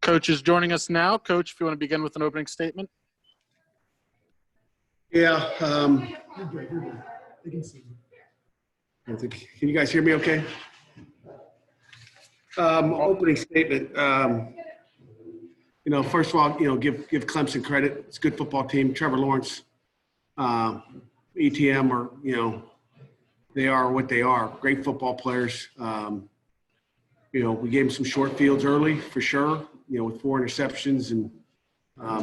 Coach is joining us now. Coach, if you want to begin with an opening statement. Yeah. Can you guys hear me okay? Opening statement. First of all, give Clemson credit. It's a good football team. Trevor Lawrence, ETM are, they are what they are. Great football players. We gave them some short fields early for sure, with 4 interceptions. And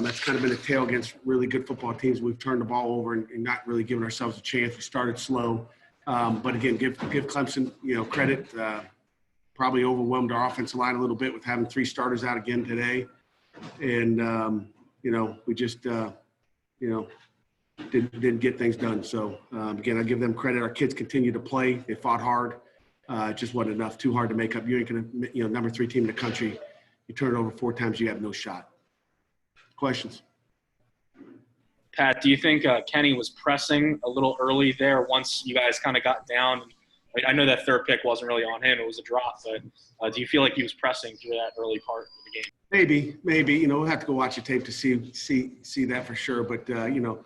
that's kind of been a tale against really good football teams. We've turned the ball over and not really given ourselves a chance. We started slow. But again, give Clemson, credit. Probably overwhelmed our offensive line a little bit with having 3 starters out again today. And, we just, didn't get things done. So, again, I give them credit. Our kids continue to play. They fought hard. It just wasn't enough. Too hard to make up. You ain't going to, number 3 team in the country. You turn it over 4 times, you have no shot. Questions? Pat, do you think Kenny was pressing a little early there once you guys kind of got down? I know that third pick wasn't really on him. It was a drop. But do you feel like he was pressing through that early part of the game? Maybe. We'll have to go watch the tape to see that for sure. But, 2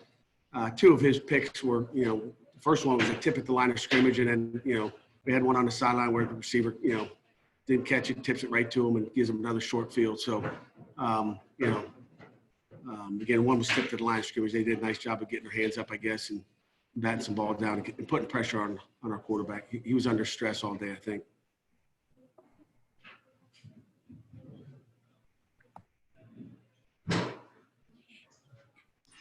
of his picks were, the first one was a tip at the line of scrimmage. And then, we had one on the sideline where the receiver, didn't catch it, tips it right to him and gives him another short field. So, again, one was tipped at the line of scrimmage. They did a nice job of getting their hands up, I guess, and batting some ball down and putting pressure on our quarterback. He was under stress all day, I think.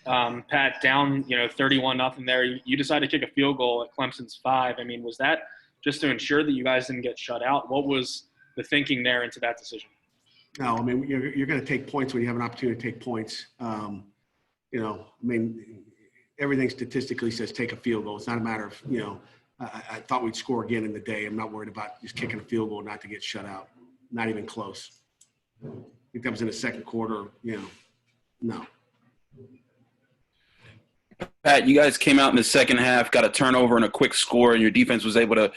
Pat, down, 31-0 there. You decided to kick a field goal at Clemson's 5. I mean, was that just to ensure that you guys didn't get shut out? What was the thinking there into that decision? No, I mean, you're going to take points when you have an opportunity to take points. Everything statistically says take a field goal. It's not a matter of, I thought we'd score again in the day. I'm not worried about just kicking a field goal not to get shut out. Not even close. I think that was in the second quarter, no. Pat, you guys came out in the second half, got a turnover and a quick score, and your defense was able to,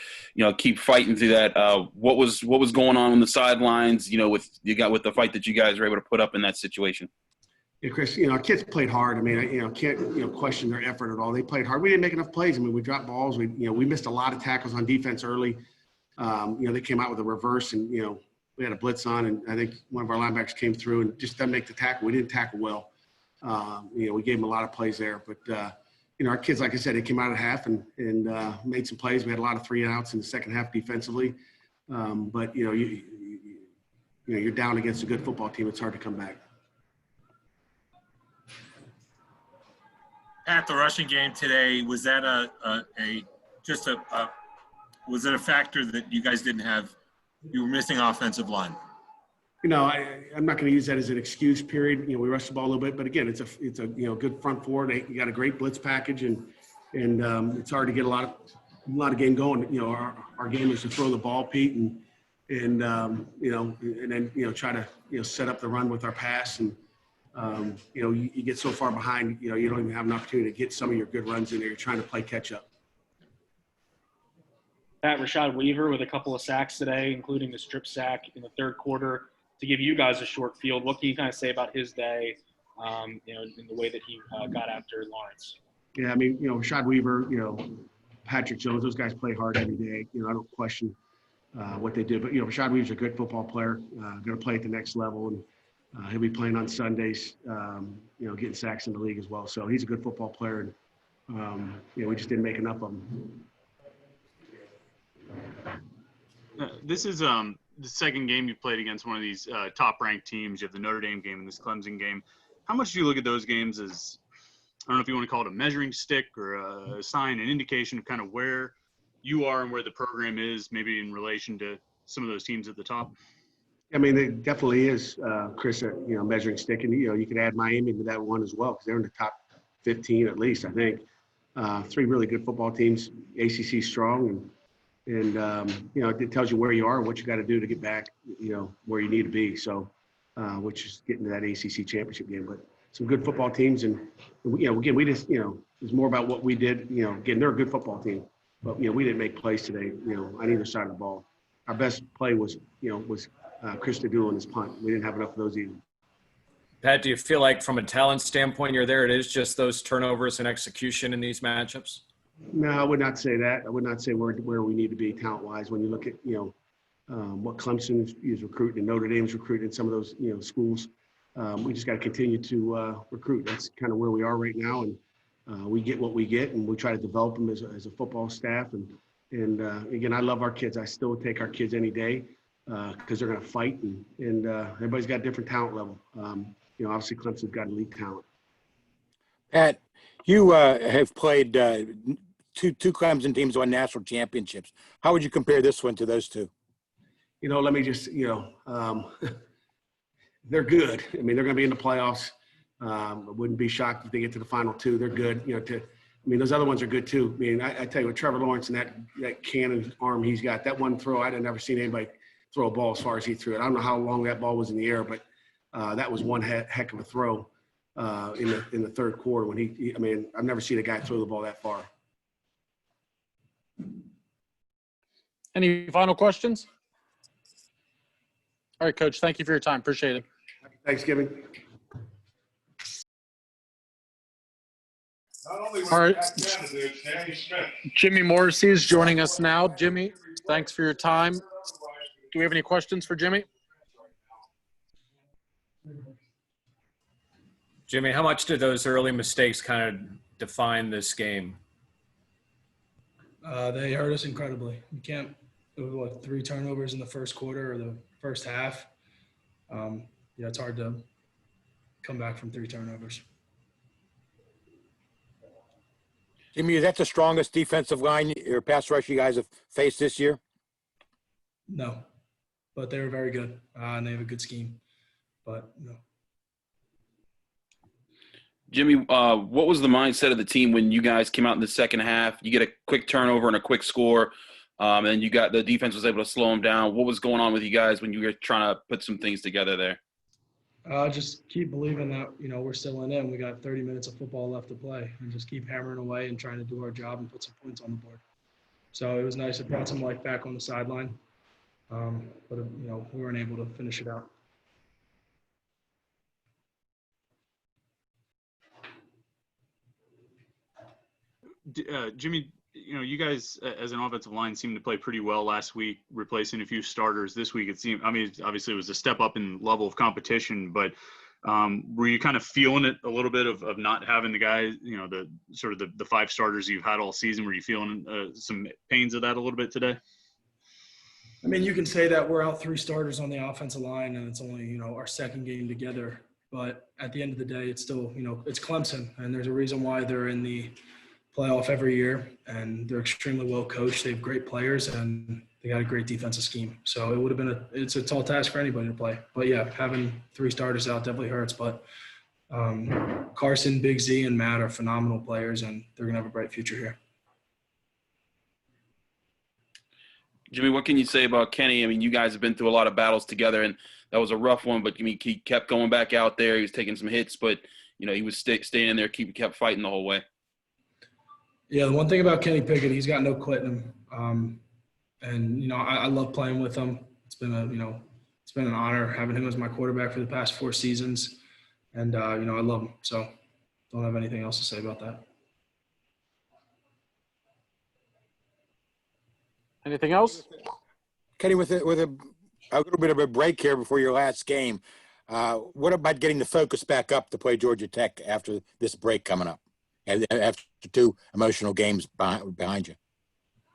keep fighting through that. What was going on the sidelines, with the fight that you guys were able to put up in that situation? Yeah, Chris, our kids played hard. I mean, can't question their effort at all. They played hard. We didn't make enough plays. I mean, we dropped balls. We missed a lot of tackles on defense early. They came out with a reverse and, we had a blitz on, and I think one of our linebackers came through and just didn't make the tackle. We didn't tackle well. We gave them a lot of plays there, but our kids, like I said, they came out of half and made some plays. We had a lot of 3 and outs in the second half defensively, but you're down against a good football team. It's hard to come back. At the rushing game today, was that was it a factor that you guys didn't have? You were missing offensive line. I'm not going to use that as an excuse. Period. We rushed the ball a little bit, but again, it's a good front four. You got a great blitz package, and it's hard to get a lot of game going. Our game is to throw the ball, Pete, and then try to set up the run with our pass, and you get so far behind, you don't even have an opportunity to get some of your good runs in there. You're trying to play catch up. Pat, Morrissey Weaver with a couple of sacks today, including the strip sack in the third quarter to give you guys a short field. What can you kind of say about his day, in the way that he got after Lawrence? Yeah, I mean, Morrissey Weaver, Patrick Jones, those guys play hard every day. I don't question what they do. But, Morrissey Weaver's a good football player, going to play at the next level. And he'll be playing on Sundays, getting sacks in the league as well. So he's a good football player. And, we just didn't make enough of them. This is the second game you played against one of these top-ranked teams. You have the Notre Dame game and this Clemson game. How much do you look at those games as, I don't know if you want to call it a measuring stick or a sign, an indication of kind of where you are and where the program is, maybe in relation to some of those teams at the top? I mean, it definitely is, Chris, measuring stick. And, you could add Miami to that one as well because they're in the top 15 at least, I think. 3 really good football teams, ACC strong, and it tells you where you are and what you got to do to get back, where you need to be. So, which is getting to that ACC championship game. But some good football teams, and again, we just, it's more about what we did. Again, they're a good football team, but we didn't make plays today, on either side of the ball. our best play was Chris Narduzzi on his punt. We didn't have enough of those either. Pat, do you feel like from a talent standpoint you're there? It is just those turnovers and execution in these matchups? No, I would not say that. I would not say where we need to be talent-wise. When you look at, what Clemson is recruiting and Notre Dame's recruiting in some of those, schools, we just got to continue to recruit. That's kind of where we are right now. And we get what we get, and we try to develop them as a football staff. And again, I love our kids. I still would take our kids any day because they're going to fight. And everybody's got a different talent level. Obviously Clemson's got elite talent. Pat, you have played two Clemson teams won national championships. How would you compare this one to those two? Let me just, they're good. I mean, they're going to be in the playoffs. I wouldn't be shocked if they get to the final two. They're good. Those other ones are good too. I mean, I tell you what, Trevor Lawrence and that cannon arm he's got, that one throw, I'd never seen anybody throw a ball as far as he threw it. I don't know how long that ball was in the air, but that was one heck of a throw in the third quarter when I've never seen a guy throw the ball that far. Any final questions? All right, Coach. Thank you for your time. Appreciate it. Happy Thanksgiving. All right. Jimmy Morrissey is joining us now. Jimmy, thanks for your time. Do we have any questions for Jimmy? Jimmy, how much did those early mistakes kind of define this game? They hurt us incredibly. We can't – 3 turnovers in the first quarter or the first half. It's hard to come back from 3 turnovers. Jimmy, is that the strongest defensive line or pass rush you guys have faced this year? No, but they were very good, and they have a good scheme. But no. Jimmy, what was the mindset of the team when you guys came out in the second half? You get a quick turnover and a quick score, and then the defense was able to slow them down. What was going on with you guys when you were trying to put some things together there? Just keep believing that, we're still in it and we got 30 minutes of football left to play, and just keep hammering away and trying to do our job and put some points on the board. So it was nice. It brought some life back on the sideline. But we weren't able to finish it out. Jimmy, you guys as an offensive line seemed to play pretty well last week, replacing a few starters. This week, it seemed, obviously it was a step up in level of competition, but were you kind of feeling it a little bit of not having the guys, the sort of the 5 starters you've had all season? Were you feeling some pains of that a little bit today? You can say that we're out 3 starters on the offensive line, and it's only, our second game together. But at the end of the day, it's still, it's Clemson, and there's a reason why they're in the playoff every year, and they're extremely well coached. They have great players, and they got a great defensive scheme. So it would have been it's a tall task for anybody to play. But yeah, having 3 starters out definitely hurts. But Carson, Big Z, and Matt are phenomenal players, and they're gonna have a bright future here. Jimmy, what can you say about Kenny? You guys have been through a lot of battles together, and that was a rough one. But he kept going back out there. He was taking some hits, but he was staying in there, kept fighting the whole way. Yeah, the one thing about Kenny Pickett, he's got no quit in him. And I love playing with him. It's been it's been an honor having him as my quarterback for the past 4 seasons. And I love him. So don't have anything else to say about that. Anything else? Kenny, with a little bit of a break here before your last game, what about getting the focus back up to play Georgia Tech after this break coming up, after 2 emotional games behind you?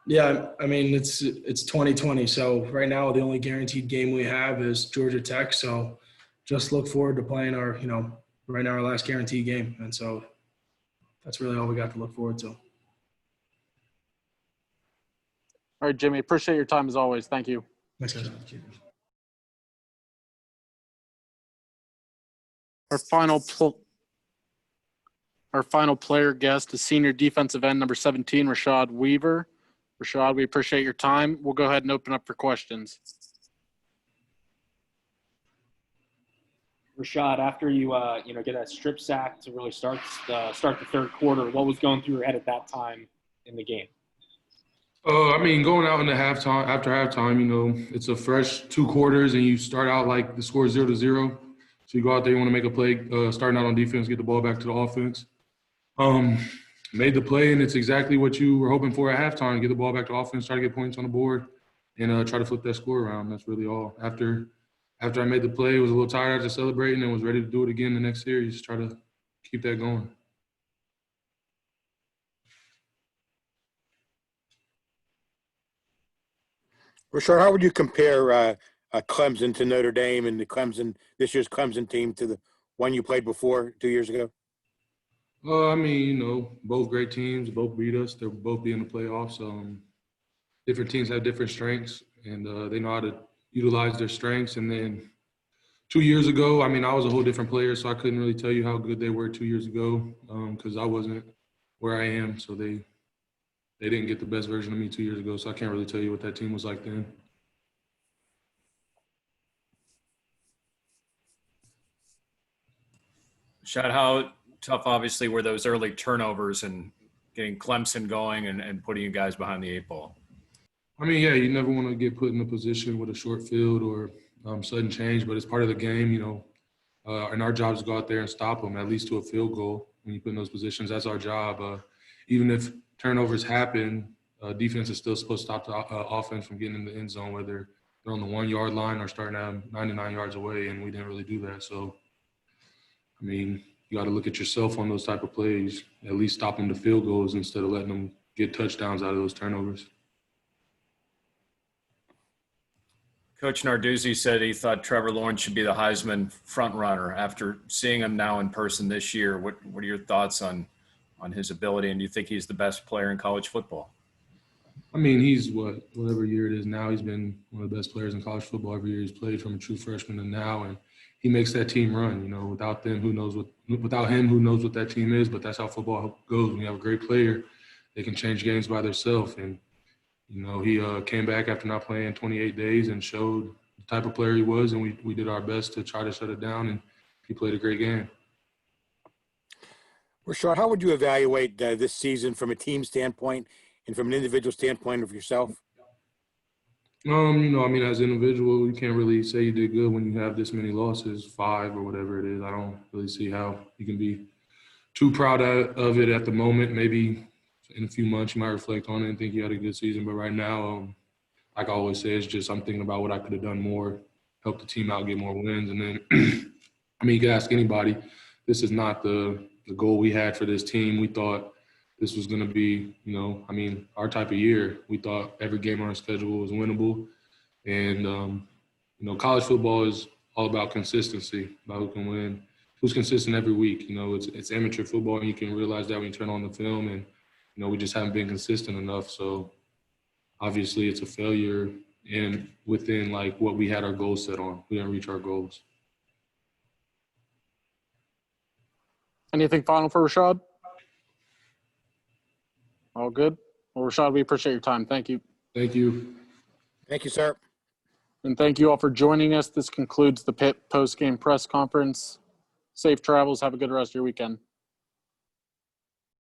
Yeah, it's 2020. So right now the only guaranteed game we have is Georgia Tech. So just look forward to playing our, right now our last guaranteed game. And so that's really all we got to look forward to. All right, Jimmy, appreciate your time as always. Thank you. Thanks, guys. Our final player guest is senior defensive end number 17, Morrissey Weaver. Morrissey, we appreciate your time. We'll go ahead and open up for questions. Rashad, after you get that strip sack to really start the third quarter, what was going through your head at that time in the game? I mean, going out in the halftime, after halftime, it's a fresh 2 quarters, and you start out like the score is 0-0. So you go out there, you want to make a play, starting out on defense, get the ball back to the offense. Made the play, and it's exactly what you were hoping for at halftime: get the ball back to offense, try to get points on the board, and try to flip that score around. That's really all. After I made the play, I was a little tired after celebrating and was ready to do it again the next series. Try to keep that going. Rashard, how would you compare Clemson to Notre Dame and this year's Clemson team to the one you played before 2 years ago? I mean, both great teams, both beat us. They'll both be in the playoffs. Different teams have different strengths, and they know how to utilize their strengths. And then 2 years ago, I mean, I was a whole different player, so I couldn't really tell you how good they were 2 years ago because I wasn't where I am. So they didn't get the best version of me 2 years ago, so I can't really tell you what that team was like then. Shad, how tough, obviously, were those early turnovers and getting Clemson going and putting you guys behind the 8 ball? I mean, yeah, you never want to get put in a position with a short field or sudden change, but it's part of the game, and our job is to go out there and stop them, at least to a field goal. When you put in those positions, that's our job. Even if turnovers happen, defense is still supposed to stop the offense from getting in the end zone, whether they're on the 1 yard line or starting out 99 yards away, and we didn't really do that. So, I mean, you got to look at yourself on those type of plays, at least stopping the field goals instead of letting them get touchdowns out of those turnovers. Coach Narduzzi said he thought Trevor Lawrence should be the Heisman front runner. After seeing him now in person this year, what are your thoughts on his ability, and do you think he's the best player in college football? I mean, he's whatever year it is now, he's been one of the best players in college football every year he's played, from a true freshman to now, and he makes that team run. Without him, who knows what that team is, but that's how football goes. When you have a great player, they can change games by themselves. And he came back after not playing 28 days and showed the type of player he was, and we did our best to try to shut it down, and he played a great game. Rashard, how would you evaluate this season from a team standpoint and from an individual standpoint of yourself? I mean, as an individual, you can't really say you did good when you have this many losses, 5 or whatever it is. I don't really see how you can be too proud of it at the moment. Maybe in a few months you might reflect on it and think you had a good season. But right now, like I always say, it's just I'm thinking about what I could have done more, help the team out, get more wins. And then, I mean, you can ask anybody. This is not the goal we had for this team. We thought this was going to be, our type of year. We thought every game on our schedule was winnable. And, college football is all about consistency, about who can win, who's consistent every week. It's amateur football, and you can realize that when you turn on the film. And, we just haven't been consistent enough. So, obviously, it's a failure and within, what we had our goals set on. We didn't reach our goals. Anything final for Rashad? All good. Well, Rashad, we appreciate your time. Thank you. Thank you. Thank you, sir. And thank you all for joining us. This concludes the Pitt post-game press conference. Safe travels. Have a good rest of your weekend.